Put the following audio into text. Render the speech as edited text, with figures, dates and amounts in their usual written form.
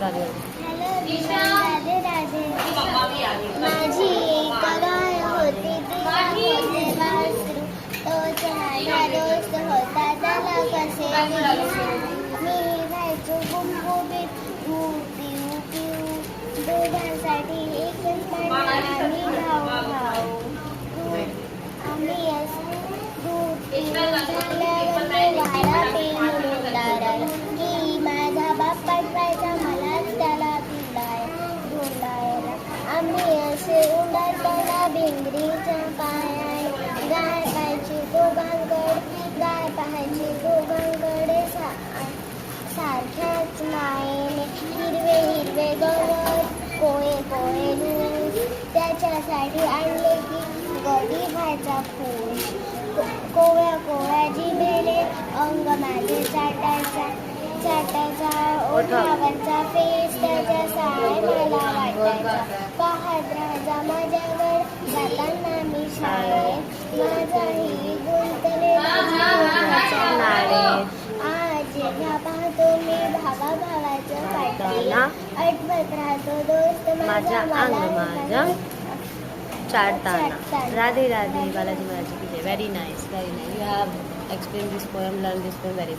राधे राधे राधे माझी एक गाय होती तिला होते वासरू तो चहाडा दोस्त होता त्याला कसे विसरू मी व्हायचो गुबगुबीत दूध पिऊ पिऊ दुधासाठी एकच पाणी आम्ही भाऊ भाऊ आम्ही असं दूध पिऊन झाल्यावर वाडा पेरून दाराला की माझा बाप पाठवायचा मला त्याला धुंडायला आम्ही असे उंडरपणा भिंगरीच्या पायात गाय पाहायची दोघांकडे सारख्याच मायेने हिरवे हिरवे गवत कोळे कोळे दूध त्याच्यासाठी आणले की गडी व्हायचा खुश कोवळ्या कोवळ्या जिभेने अंग माझे चाटायचा ओठावरचा फेस त्याच्या साय मला वाटायचा पाहत राहायचा माझ्यावर जाताना मी शाळेत माझाही गुंतलेला आज जेव्हा पाहतो मी भावाचं पाठी आठवत राहतो दोस्त माझा माझा चाटताना. राधे राधे बालाजी महाराज की जय. Very nice. You have explained this poem, learned this poem very well.